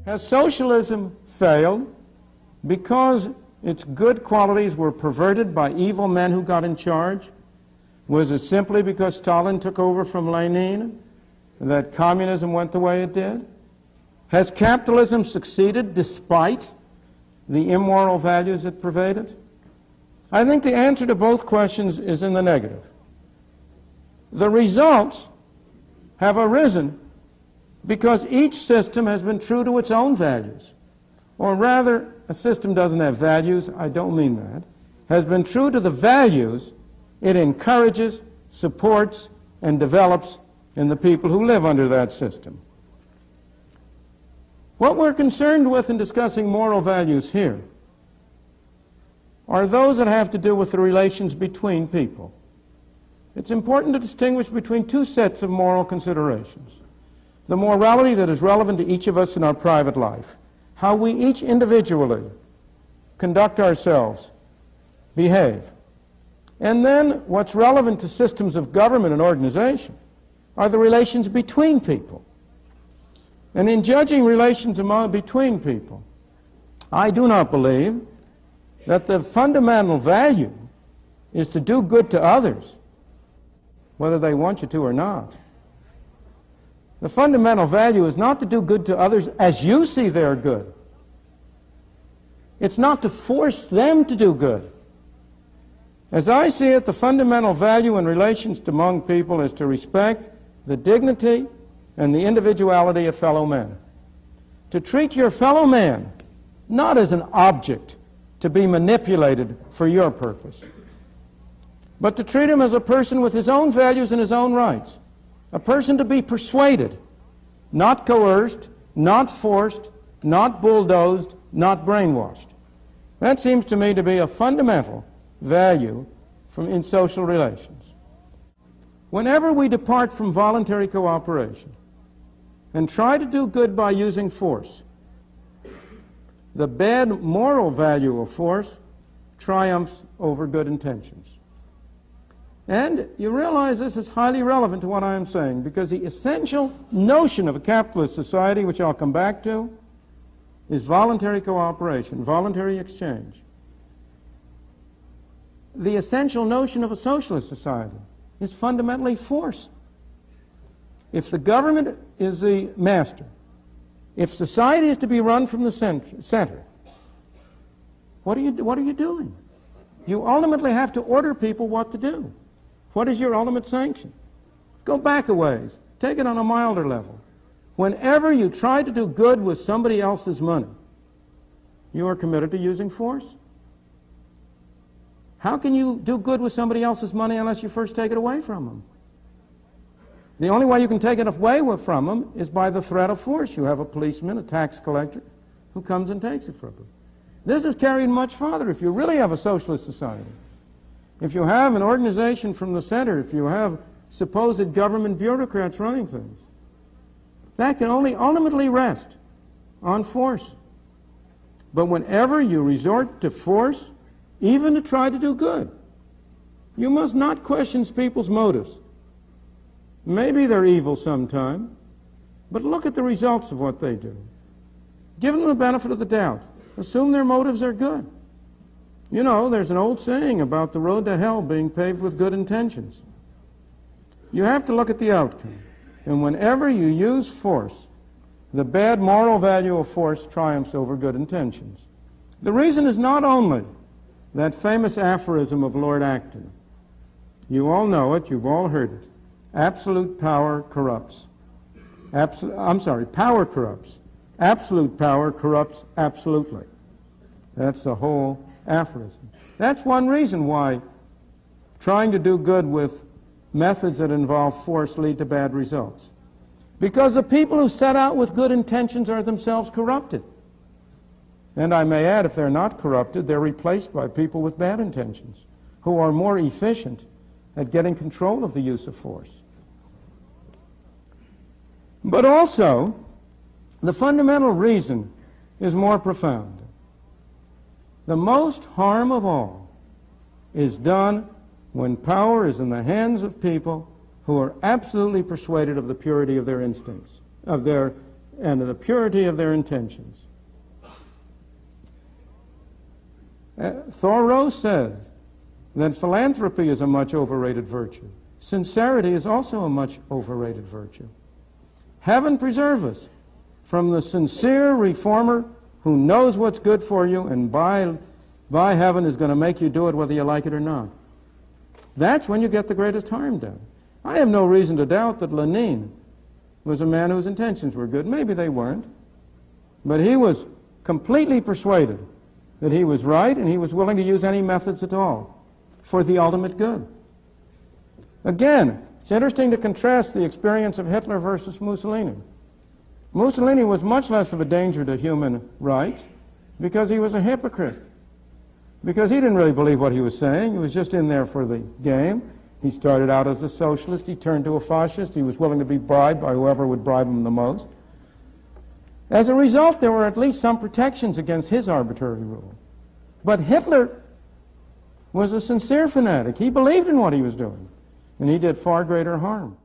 Has socialism failed because its good qualities were perverted by evil men who got in charge? Was it simply because Stalin took over from Lenin that communism went the way it did? Has capitalism succeeded despite the immoral values it pervaded? I think the answer to both questions is in the negative. The results have arisen because each system has been true to its own values. Or rather, a system doesn't have values, I don't mean that, has been true to the values it encourages, supports, and develops in the people who live under that system. What we're concerned with in discussing moral values here are those that have to do with the relations between people. It's important to distinguish between two sets of moral considerations. The morality that is relevant to each of us in our private life, how we each individually conduct ourselves, behave. And then what's relevant to systems of government and organization are the relations between people. And in judging relations between people, I do not believe that the fundamental value is to do good to others, whether they want you to or not. The fundamental value is not to do good to others as you see they're good. It's not to force them to do good. As I see it, the fundamental value in relations among people is to respect the dignity and the individuality of fellow men. To treat your fellow man not as an object to be manipulated for your purpose, but to treat him as a person with his own values and his own rights, a person to be persuaded, not coerced, not forced, not bulldozed, not brainwashed. That seems to me to be a fundamental value in social relations. Whenever we depart from voluntary cooperation and try to do good by using force, the bad moral value of force triumphs over good intentions. And you realize this is highly relevant to what I am saying, because the essential notion of a capitalist society, which I'll come back to, is voluntary cooperation, voluntary exchange. The essential notion of a socialist society is fundamentally force. If the government is the master, if society is to be run from the center, what are you doing? You ultimately have to order people what to do. What is your ultimate sanction? Go back a ways. Take it on a milder level. Whenever you try to do good with somebody else's money, you are committed to using force. How can you do good with somebody else's money unless you first take it away from them? The only way you can take it away from them is by the threat of force. You have a policeman, a tax collector, who comes and takes it from you. This is carried much farther if you really have a socialist society. If you have an organization from the center, if you have supposed government bureaucrats running things, that can only ultimately rest on force. But whenever you resort to force, even to try to do good, you must not question people's motives. Maybe they're evil sometime, but look at the results of what they do. Give them the benefit of the doubt. Assume their motives are good. You know, there's an old saying about the road to hell being paved with good intentions. You have to look at the outcome. And whenever you use force, the bad moral value of force triumphs over good intentions. The reason is not only that famous aphorism of Lord Acton. You all know it, you've all heard it. Absolute power corrupts. Power corrupts. Absolute power corrupts absolutely. That's the whole aphorism. That's one reason why trying to do good with methods that involve force lead to bad results. Because the people who set out with good intentions are themselves corrupted. And I may add, if they're not corrupted, they're replaced by people with bad intentions, who are more efficient at getting control of the use of force. But also, the fundamental reason is more profound. The most harm of all is done when power is in the hands of people who are absolutely persuaded of the purity of their instincts, of their and the purity of their intentions. Thoreau says that philanthropy is a much overrated virtue. Sincerity is also a much overrated virtue. Heaven preserve us from the sincere reformer who knows what's good for you and by heaven is going to make you do it whether you like it or not. That's when you get the greatest harm done. I have no reason to doubt that Lenin was a man whose intentions were good. Maybe they weren't. But he was completely persuaded that he was right, and he was willing to use any methods at all for the ultimate good. Again, it's interesting to contrast the experience of Hitler versus Mussolini. Mussolini was much less of a danger to human rights because he was a hypocrite. Because he didn't really believe what he was saying. He was just in there for the game. He started out as a socialist. He turned to a fascist. He was willing to be bribed by whoever would bribe him the most. As a result, there were at least some protections against his arbitrary rule. But Hitler was a sincere fanatic. He believed in what he was doing, and he did far greater harm.